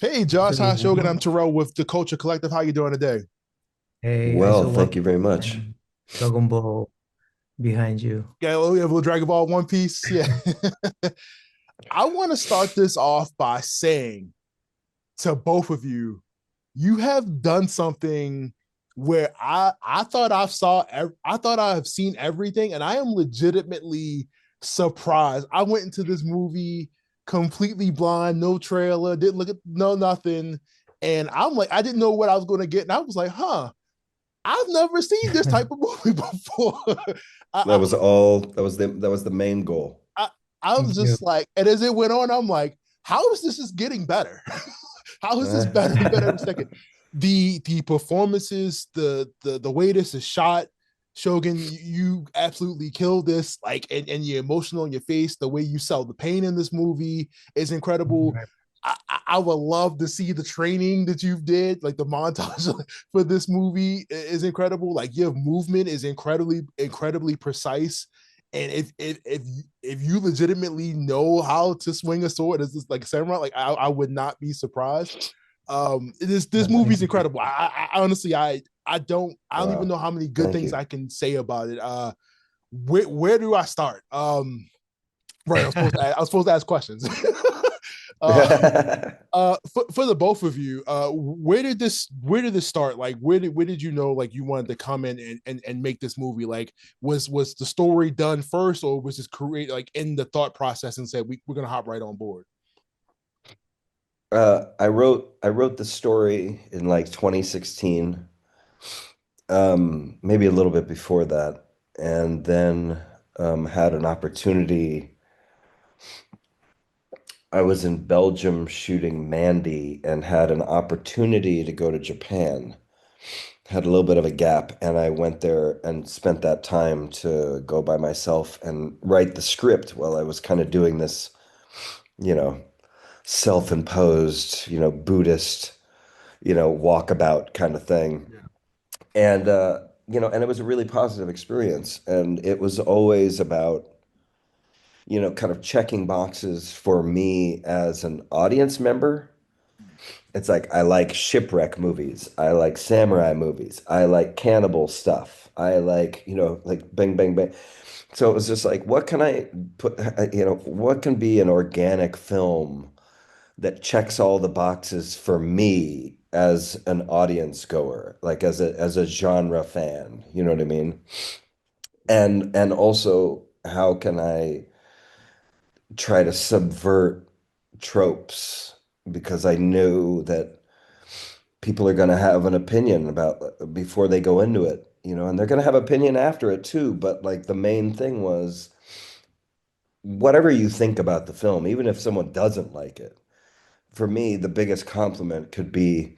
Hey Josh, hi Shogun. I'm So, Terrell with the Culture Collective. How you doing today? hey, I Well, saw One thank you very Piece much. and Shogun Ball behind you. Yeah, we have a little Dragon Ball One Piece. Yeah. I want to start this off by saying to both of you, you have done something where I thought I thought I have seen everything, and I am legitimately surprised. I went into this movie completely blind, no trailer, didn't look at no nothing, and I'm like, I didn't know what I was going to get, and I was like, huh. I've never seen this type of movie before. That I, was all that was the main goal. I, I was Yeah. just like, and as it went on, I'm like, how is this just getting better? How is this better and better every second? The performances, the way this is shot, Shogun, you absolutely killed this. Like, and you're emotional in your face. The way you sell the pain in this movie is incredible. I would love to see the training that you did, like the montage for this movie is incredible. Like your movement is incredibly precise. And if you legitimately know how to swing a sword as this like samurai, like I would not be surprised. This movie's Thank you. incredible. I honestly I don't even Wow. know how many good Thank things you. I can say about it. Where do I start? Right, I was supposed to ask questions. uh for the both of you, where did this start? Like where did you know like you wanted to come in and make this movie? Like was the story done first, or was this create like in the thought process and said we're gonna hop right on board? I wrote the story in like 2016, maybe a little bit before that, and then had an opportunity. I was in Belgium shooting Mandy and had an opportunity to go to Japan. Had a little bit of a gap, and I went there and spent that time to go by myself and write the script while I was kind of doing this, you know, self-imposed, Buddhist, walkabout kind of thing. Yeah. And and it was a really positive experience. And it was always about, kind of checking boxes for me as an audience member. It's like I like shipwreck movies. I like samurai movies. I like cannibal stuff. I like, like bang bang bang. So it was just like, what can I put, what can be an organic film that checks all the boxes for me as an audience goer, like as a genre fan, you know what I mean? And also how can I try to subvert tropes because I knew that people are going to have an opinion about before they go into it, and they're going to have opinion after it too, but like the main thing was whatever you think about the film, even if someone doesn't like it. For me, the biggest compliment could be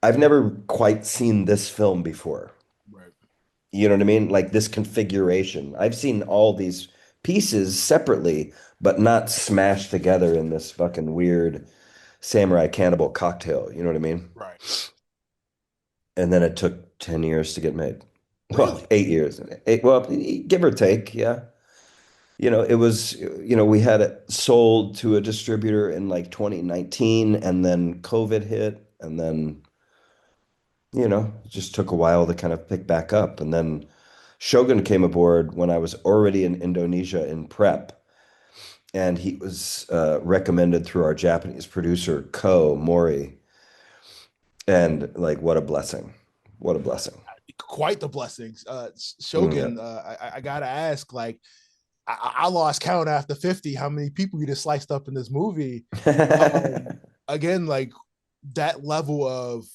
I've never quite seen this film before. Right. You know what I mean? Like this configuration. I've seen all these pieces separately, but not smashed together in this fucking weird samurai cannibal cocktail. You know what I mean? Right. And then it took 10 years to get made. Well, Really? 8 years. Well, give or take, yeah. It was, we had it sold to a distributor in like 2019, and then COVID hit, and then it just took a while to kind of pick back up. And then Shogun came aboard when I was already in Indonesia in prep. And he was recommended through our Japanese producer, Ko Mori. And like, what a blessing. What a blessing. Quite the blessings. Yeah. Shogun, I gotta ask, like, I lost count after 50 how many people you just sliced up in this movie. Um, Again, like that level of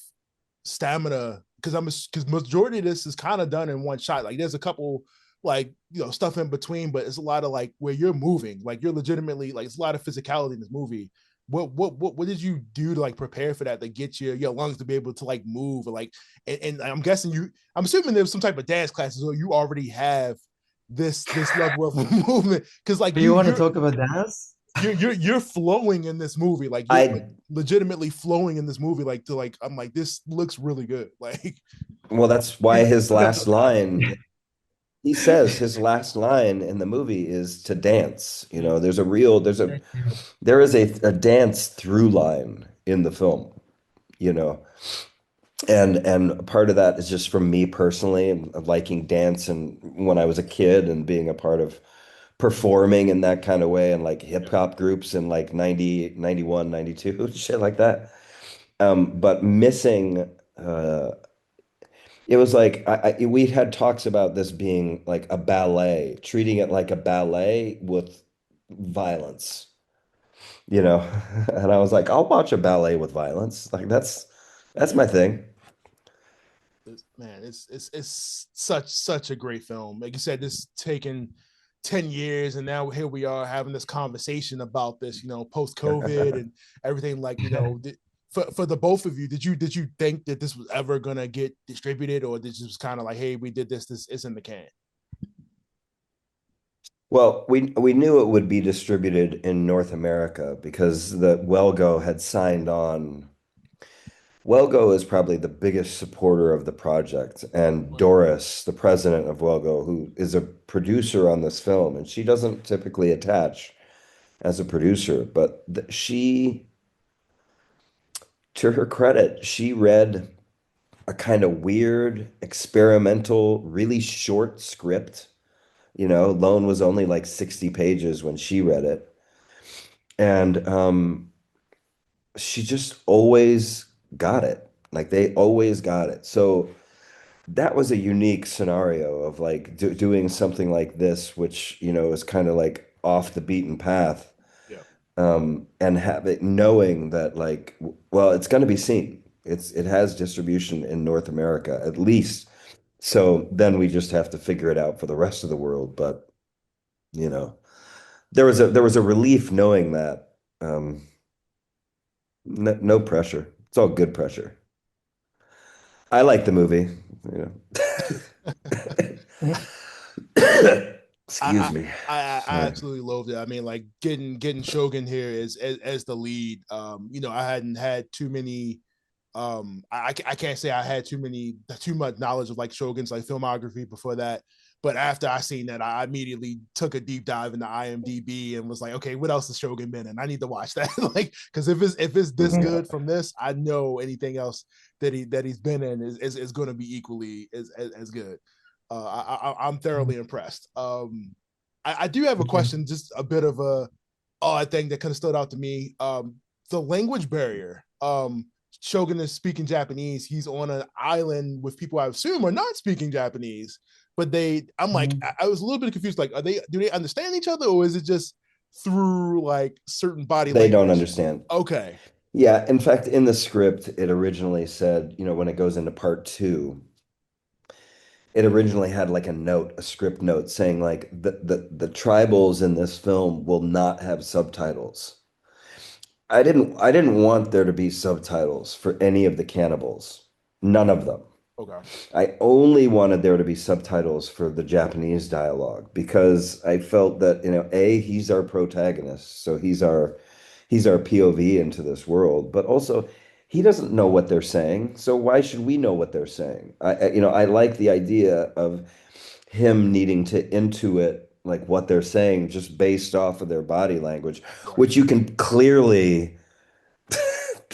stamina, because because majority of this is kind of done in one shot. Like there's a couple like stuff in between, but it's a lot of like where you're moving, like you're legitimately like it's a lot of physicality in this movie. What did you do to like prepare for that to get your lungs to be able to like move or like and I'm guessing I'm assuming there's some type of dance classes or you already have this level of movement because like You want to talk about dance? you're flowing in this movie like you're like I, legitimately flowing in this movie like to like I'm like this looks really good like well, that's why his last line, he says his last line in the movie is to dance. There's a real, there is a dance through line in the film, you know. And part of that is just from me personally, and liking dance and when I was a kid and being a part of performing in that kind of way and like hip Yeah. hop groups in like 90, 91, 92, shit like that. But missing it was like we had talks about this being like a ballet, treating it like a ballet with violence, you know. And I was like, I'll watch a ballet with violence. Like that's Yeah. my thing. Man, it's such a great film. Like you said, this taken 10 years, and now here we are having this conversation about this, post COVID and everything. Like, for the both of you, did you think that this was ever gonna get distributed, or this was kind of like, hey, we did this is in the can? Well, we knew it would be distributed in North America because the Welgo had signed on. Welgo is probably the biggest supporter of the project, and Right. Doris, the president of Welgo, who is a producer on this film, and she doesn't typically attach as a producer, but she, to her credit, she read a kind of weird, experimental, really short script. You know, Lone was only like 60 pages when she read it. And she just always got it. Like they always got it. So that was a unique scenario of like doing something like this, which, is kind of like off the beaten path. Yeah. And have it knowing that like, well, it's going to be seen. It has distribution in North America at least. So then we just have to figure it out for the rest of the world. But, you know, there was a relief knowing that. No pressure. It's all good pressure. I like the movie, you know. I Excuse me. I Sorry. absolutely loved it. I mean, like getting Shogun here as the lead. I hadn't had too many. I can't say I had too much knowledge of like Shogun's like filmography before that. But after I seen that, I immediately took a deep dive into IMDb and was like, okay, what else has Shogun been in? I need to watch that. Like, because if it's this Yeah. good from this, I know anything else that he's been in is going to be equally as good. I'm thoroughly impressed. I do have a Thank you. question, just a bit of a odd thing that kind of stood out to me. The language barrier. Shogun is speaking Japanese. He's on an island with people I assume are not speaking Japanese, but I'm like, Mhm. I was a little bit confused. Like, do they understand each other, or is it just through like certain body They don't language? understand. Okay. Yeah, in fact, in the script, it originally said, when it goes into part two, it originally had like a note, a script note saying like the tribals in this film will not have subtitles. I didn't want there to be subtitles for any of the cannibals. None of them. Okay. I only wanted there to be subtitles for the Japanese dialogue because I felt that, he's our protagonist, so he's our POV into this world, but also he doesn't know what they're saying, so why should we know what they're saying? I like the idea of him needing to intuit like what they're saying just based off of their body language, Right. which you can clearly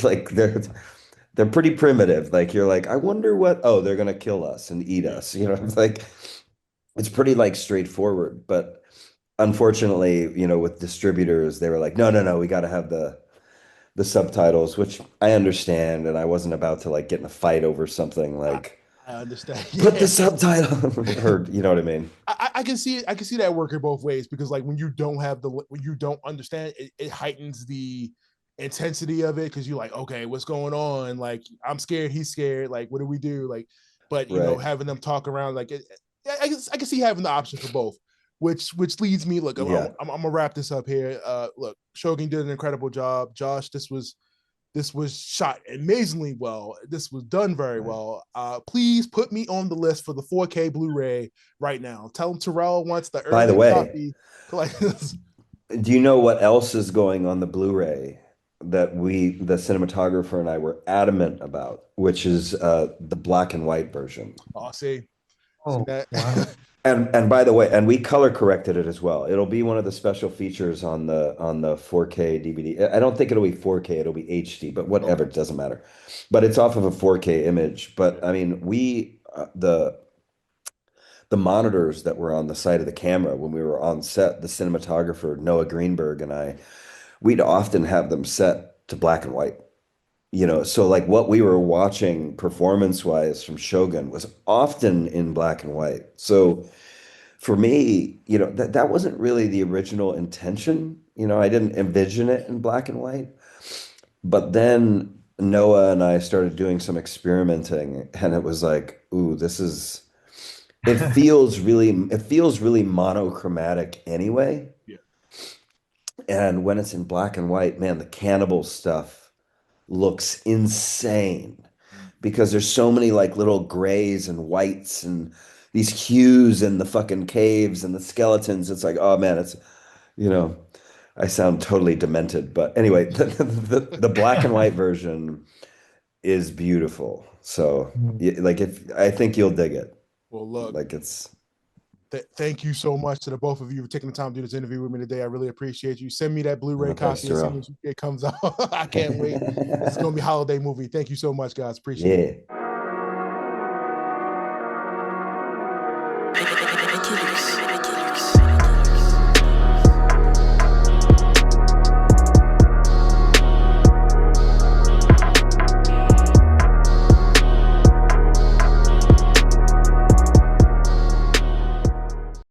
like they're pretty primitive. Like you're like, I wonder what, oh, they're gonna kill us and eat Yeah. us. It's like it's pretty like straightforward. But unfortunately, with distributors, they were like, no, no, no, we gotta have the subtitles, which I understand, and I wasn't about to like get in a fight over something I, like I understand. put the Yeah. subtitle or you know what I mean? I can see it. I can see that working both ways, because like when you don't understand, it heightens the intensity of it, because you're like, okay, what's going on? Like, I'm scared, he's scared. Like, what do we do? Like, but Right. having them talk around, like, I can see having the option for both. Which leads me. Look, Yeah. I'm gonna wrap this up here. Look, Shogun did an incredible job. Josh, this was shot amazingly well. This was done very Right. well. Please put me on the list for the 4K Blu-ray right now. Tell him Terrell wants the By the early way, copy. Like this. do you know what else is going on the Blu-ray that the cinematographer and I were adamant about, which is the black and white version. Oh, see. See Oh, that? wow. And by the way, and we color corrected it as well. It'll be one of the special features on the 4K DVD. I don't think it'll be 4K, it'll be HD, but whatever, Okay. it doesn't matter. But it's off of a 4K image. But I mean, the monitors that were on the side of the camera when we were on set, the cinematographer Noah Greenberg and I, we'd often have them set to black and white. So like what we were watching performance-wise from Shogun was often in black and white. So for me, that wasn't really the original intention. I didn't envision it in black and white. But then Noah and I started doing some experimenting, and it was like, ooh, it feels really monochromatic anyway. Yeah. And when it's in black and white, man, the cannibal stuff looks insane because there's so many like little grays and whites and these hues in the fucking caves and the skeletons. It's like, oh man, you know, I sound totally demented. But anyway, the black and white version is beautiful. So Mm. like if I think you'll dig it. Well, look, Like it's thank you so much to the both of you for taking the time to do this interview with me today. I really appreciate you. Send me that Blu-ray thanks, copy as soon Terrell. as it comes out. I can't wait. This is gonna be a holiday movie. Thank you so much, guys. Appreciate it. Yeah.